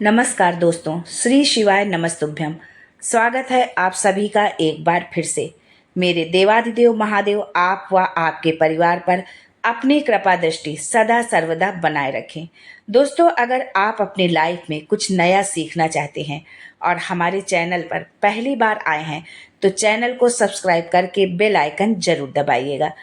नमस्कार दोस्तों, श्री शिवाय नमस्तुभ्यम। स्वागत है आप सभी का एक बार फिर से। मेरे देवाधिदेव महादेव आप व आपके परिवार पर अपनी कृपा दृष्टि सदा सर्वदा बनाए रखें। दोस्तों, अगर आप अपनी लाइफ में कुछ नया सीखना चाहते हैं और हमारे चैनल पर पहली बार आए हैं तो चैनल को सब्सक्राइब करके बेल आइकन जरूर दबाइएगा।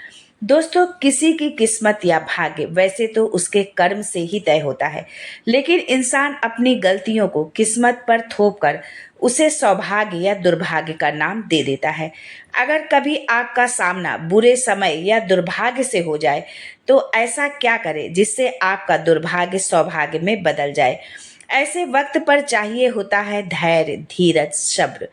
दोस्तों, किसी की किस्मत या भाग्य वैसे तो उसके कर्म से ही तय होता है, लेकिन इंसान अपनी गलतियों को किस्मत पर थोप कर उसे सौभाग्य या दुर्भाग्य का नाम दे देता है। अगर कभी आपका सामना बुरे समय या दुर्भाग्य से हो जाए तो ऐसा क्या करें जिससे आपका दुर्भाग्य सौभाग्य में बदल जाए। ऐसे वक्त पर चाहिए होता है धैर्य, धीरज, सब्र।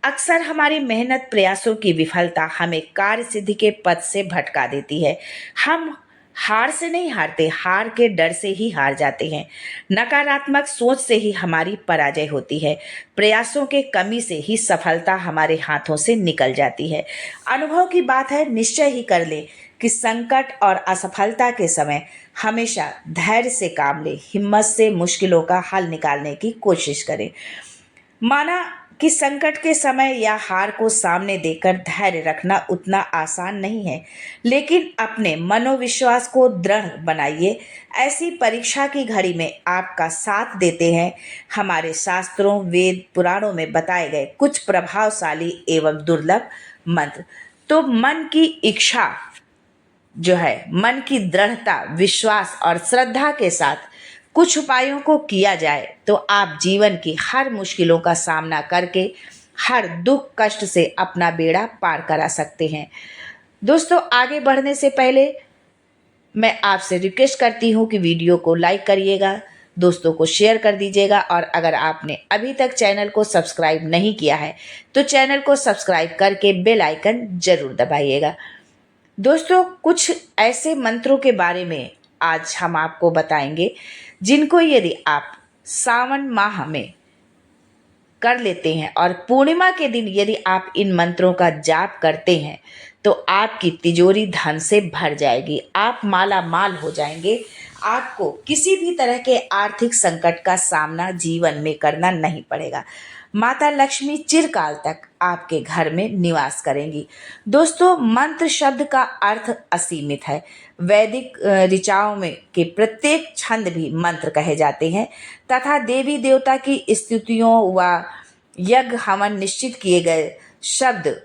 अक्सर हमारी मेहनत प्रयासों की विफलता हमें कार्य सिद्धि के पथ से भटका देती है। हम हार से नहीं हारते, हार के डर से ही हार जाते हैं। नकारात्मक सोच से ही हमारी पराजय होती है। प्रयासों के कमी से ही सफलता हमारे हाथों से निकल जाती है। अनुभव की बात है, निश्चय ही कर ले कि संकट और असफलता के समय हमेशा धैर्य से काम ले, हिम्मत से मुश्किलों का हल निकालने की कोशिश करें। माना कि संकट के समय या हार को सामने देखकर धैर्य रखना उतना आसान नहीं है, लेकिन अपने मनोविश्वास को दृढ़ बनाइए। ऐसी परीक्षा की घड़ी में आपका साथ देते हैं हमारे शास्त्रों, वेद, पुराणों में बताए गए कुछ प्रभावशाली एवं दुर्लभ मंत्र। तो मन की इच्छा जो है, मन की दृढ़ता, विश्वास और श्रद्धा के साथ कुछ उपायों को किया जाए तो आप जीवन की हर मुश्किलों का सामना करके हर दुख कष्ट से अपना बेड़ा पार करा सकते हैं। दोस्तों, आगे बढ़ने से पहले मैं आपसे रिक्वेस्ट करती हूँ कि वीडियो को लाइक करिएगा, दोस्तों को शेयर कर दीजिएगा और अगर आपने अभी तक चैनल को सब्सक्राइब नहीं किया है तो चैनल को सब्सक्राइब करके बेल आइकन जरूर दबाइएगा। दोस्तों, कुछ ऐसे मंत्रों के बारे में आज हम आपको बताएंगे जिनको यदि आप सावन माह में कर लेते हैं और पूर्णिमा के दिन यदि आप इन मंत्रों का जाप करते हैं तो आपकी तिजोरी धन से भर जाएगी, आप माला माल हो जाएंगे। आपको किसी भी तरह के आर्थिक संकट का सामना जीवन में करना नहीं पड़ेगा। माता लक्ष्मी चिरकाल तक आपके घर में निवास करेंगी। दोस्तों, मंत्र शब्द का अर्थ असीमित है। वैदिक ऋचाओं में के प्रत्येक छंद भी मंत्र कहे जाते हैं तथा देवी देवता की स्तुतियों व यज्ञ हवन निश्चित किए गए शब्द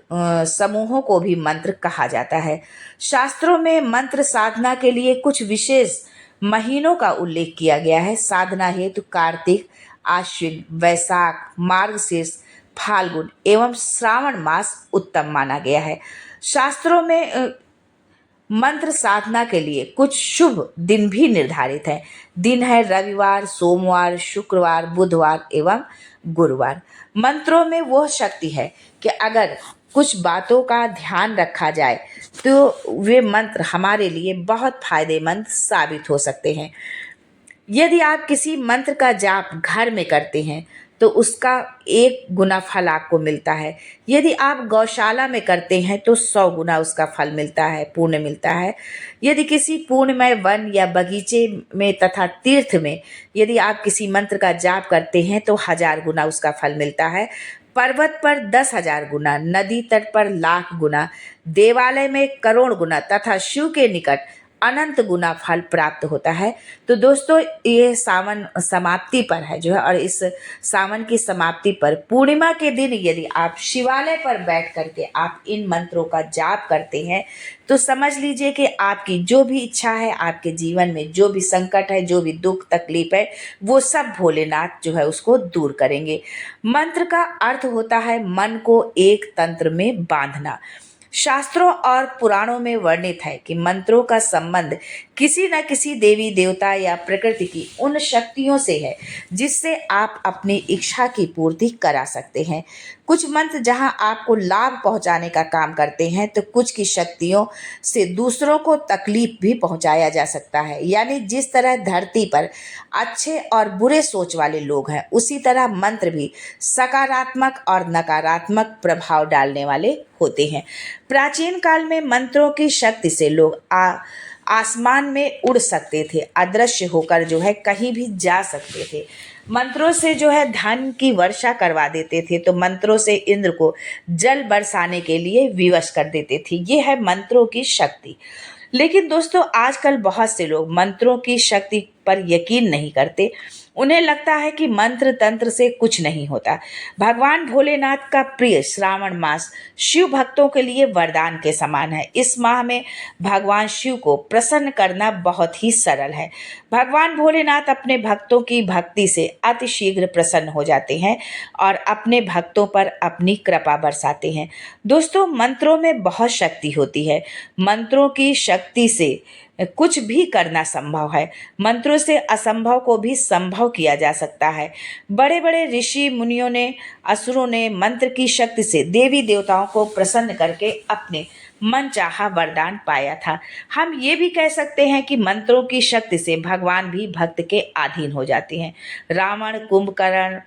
समूहों को भी मंत्र कहा जाता है। शास्त्रों में मंत्र साधना के लिए कुछ विशेष महीनों का उल्लेख किया गया है। साधना हेतु कार्तिक, आश्विन, वैशाख, मार्गशीर्ष, फाल्गुन एवं श्रावण मास उत्तम माना गया है। शास्त्रों में मंत्र साधना के लिए कुछ शुभ दिन भी निर्धारित हैं। दिन है रविवार, सोमवार, शुक्रवार, बुधवार एवं गुरुवार। मंत्रों में वह शक्ति है कि अगर कुछ बातों का ध्यान रखा जाए तो वे मंत्र हमारे लिए बहुत फायदेमंद साबित हो सकते हैं। यदि आप किसी मंत्र का जाप घर में करते हैं तो उसका 1 गुना फल आपको मिलता है। यदि आप गौशाला में करते हैं तो 100 गुना उसका फल मिलता है, पुण्य मिलता है। यदि किसी पुण्यमय वन या बगीचे में तथा तीर्थ में यदि आप किसी मंत्र का जाप करते हैं तो 1000 गुना उसका फल मिलता है। पर्वत पर 10,000 गुना, नदी तट पर लाख गुना, देवालय में करोड़ गुना तथा शिव के निकट अनंत गुना फल प्राप्त होता है। तो दोस्तों, ये सावन समाप्ति पर है जो है, और इस सावन की समाप्ति पर पूर्णिमा के दिन यदि आप शिवालय पर बैठ करके आप इन मंत्रों का जाप करते हैं तो समझ लीजिए कि आपकी जो भी इच्छा है, आपके जीवन में जो भी संकट है, जो भी दुख तकलीफ है, वो सब भोलेनाथ जो है उसको दूर करेंगे। मंत्र का अर्थ होता है मन को एक तंत्र में बांधना। शास्त्रों और पुराणों में वर्णित है कि मंत्रों का संबंध किसी न किसी देवी देवता या प्रकृति की उन शक्तियों से है जिससे आप अपनी इच्छा की पूर्ति करा सकते हैं। कुछ मंत्र जहां आपको लाभ पहुंचाने का काम करते हैं तो कुछ की शक्तियों से दूसरों को तकलीफ भी पहुंचाया जा सकता है। यानी जिस तरह धरती पर अच्छे और बुरे सोच वाले लोग हैं, उसी तरह मंत्र भी सकारात्मक और नकारात्मक प्रभाव डालने वाले होते हैं। प्राचीन काल में मंत्रों की शक्ति से लोग आसमान में उड़ सकते थे, अदृश्य होकर जो है कहीं भी जा सकते थे। मंत्रों से जो है धन की वर्षा करवा देते थे, तो मंत्रों से इंद्र को जल बरसाने के लिए विवश कर देते थे। ये है मंत्रों की शक्ति। लेकिन दोस्तों आजकल बहुत से लोग मंत्रों की शक्ति पर यकीन नहीं करते। उन्हें लगता है कि मंत्र तंत्र से कुछ नहीं होता। भगवान भोलेनाथ का प्रिय श्रावण मास शिव भक्तों के लिए वरदान के समान है। इस माह में भगवान शिव को प्रसन्न करना बहुत ही सरल है। भगवान भोलेनाथ अपने भक्तों की भक्ति से अति शीघ्र प्रसन्न हो जाते हैं और अपने भक्तों पर अपनी कृपा बरसाते हैं। दोस्तों मंत्रों में बहुत शक्ति होती है। मंत्रों की शक्ति से कुछ भी करना संभव है। मंत्रों से असंभव को भी संभव किया जा सकता है। बड़े बड़े ऋषि मुनियों ने, असुरों ने मंत्र की शक्ति से देवी देवताओं को प्रसन्न करके अपने मनचाहा वरदान पाया था। हम ये भी कह सकते हैं कि मंत्रों की शक्ति से भगवान भी भक्त के अधीन हो जाते हैं। रावण, कुंभकर्ण,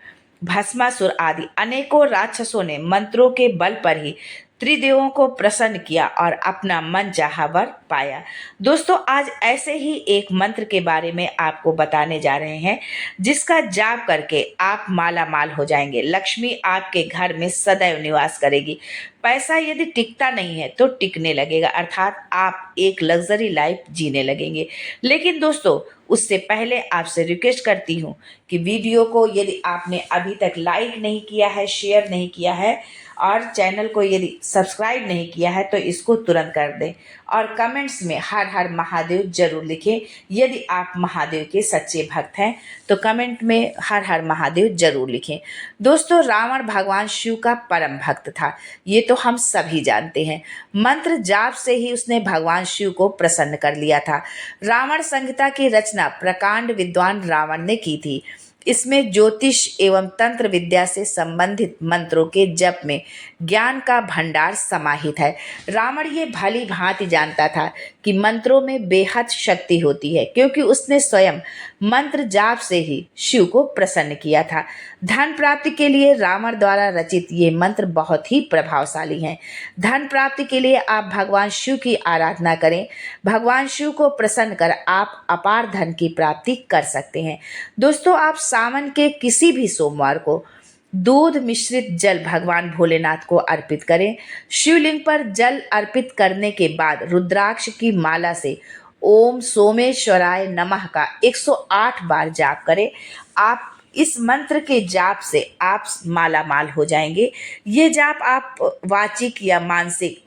भस्मासुर आदि अनेकों राक्षसों ने मंत्रों के बल पर ही त्रिदेवों को प्रसन्न किया और अपना मन चाहा वर पाया। दोस्तों आज ऐसे ही एक मंत्र के बारे में आपको बताने जा रहे हैं जिसका जाप करके आप माला माल हो जाएंगे। लक्ष्मी आपके घर में सदैव निवास करेगी। पैसा यदि टिकता नहीं है तो टिकने लगेगा, अर्थात आप एक लग्जरी लाइफ जीने लगेंगे। लेकिन दोस्तों उससे पहले आपसे रिक्वेस्ट करती हूँ कि वीडियो को यदि आपने अभी तक लाइक नहीं किया है, शेयर नहीं किया है और चैनल को यदि सब्सक्राइब नहीं किया है तो इसको तुरंत कर दें और कमेंट्स में हर हर महादेव जरूर लिखें। यदि आप महादेव के सच्चे भक्त हैं तो कमेंट में हर हर महादेव जरूर लिखें। दोस्तों रावण भगवान शिव का परम भक्त था, ये तो हम सभी जानते हैं। मंत्र जाप से ही उसने भगवान शिव को प्रसन्न कर लिया था। रावण संहिता की रचना प्रकांड विद्वान रावण ने की थी। इसमें ज्योतिष एवं तंत्र विद्या से संबंधित मंत्रों के जप में ज्ञान का भंडार समाहित है। रावण ये भली भांति जानता था कि मंत्रों में बेहद शक्ति होती है, क्योंकि उसने स्वयं मंत्र जाप से ही शिव को प्रसन्न किया था। धन प्राप्ति के लिए रावण द्वारा रचित ये मंत्र बहुत ही प्रभावशाली हैं। धन प्राप्ति के लिए आप भगवान शिव की आराधना करें। भगवान शिव को प्रसन्न कर आप अपार धन की प्राप्ति कर सकते हैं। दोस्तों आप सावन के किसी भी सोमवार को दूध मिश्रित जल भगवान भोलेनाथ को अर्पित करें। शिवलिंग पर जल अर्पित करने के बाद रुद्राक्ष की माला से ओम सोमेश्वराय नमः का 108 बार जाप करें। आप इस मंत्र के जाप से आप माला माल हो जाएंगे। ये जाप आप वाचिक या मानसिक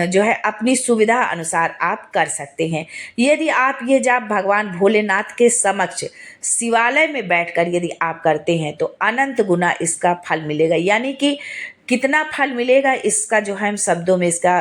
जो है अपनी सुविधा अनुसार आप कर सकते हैं। यदि आप ये जाप भगवान भोलेनाथ के समक्ष शिवालय में बैठकर यदि आप करते हैं तो अनंत गुना इसका फल मिलेगा। यानी कि कितना फल मिलेगा इसका जो है हम शब्दों में इसका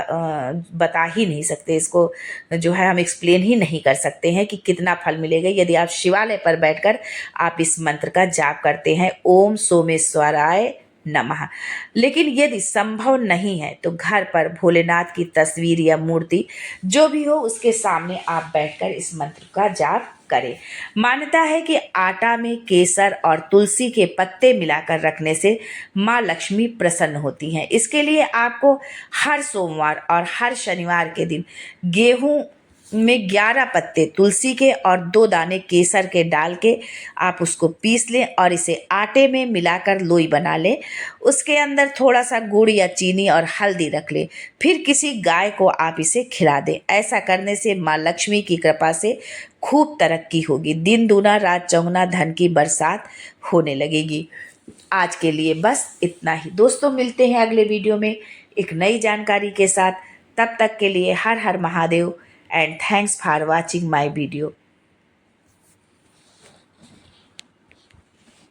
बता ही नहीं सकते, इसको जो है हम एक्सप्लेन ही नहीं कर सकते हैं कि कितना फल मिलेगा यदि आप शिवालय पर बैठकर आप इस मंत्र का जाप करते हैं, ओम सोमेश्वराय नमः। लेकिन यदि संभव नहीं है तो घर पर भोलेनाथ की तस्वीर या मूर्ति जो भी हो उसके सामने आप बैठकर इस मंत्र का जाप करें। मान्यता है कि आटा में केसर और तुलसी के पत्ते मिलाकर रखने से माँ लक्ष्मी प्रसन्न होती हैं। इसके लिए आपको हर सोमवार और हर शनिवार के दिन गेहूं में 11 पत्ते तुलसी के और 2 दाने केसर के डाल के आप उसको पीस लें और इसे आटे में मिलाकर लोई बना लें। उसके अंदर थोड़ा सा गुड़ या चीनी और हल्दी रख लें। फिर किसी गाय को आप इसे खिला दें। ऐसा करने से माँ लक्ष्मी की कृपा से खूब तरक्की होगी। दिन दूना रात चौगुना धन की बरसात होने लगेगी। आज के लिए बस इतना ही दोस्तों, मिलते हैं अगले वीडियो में एक नई जानकारी के साथ। तब तक के लिए हर हर Mahadev and thanks for watching my video.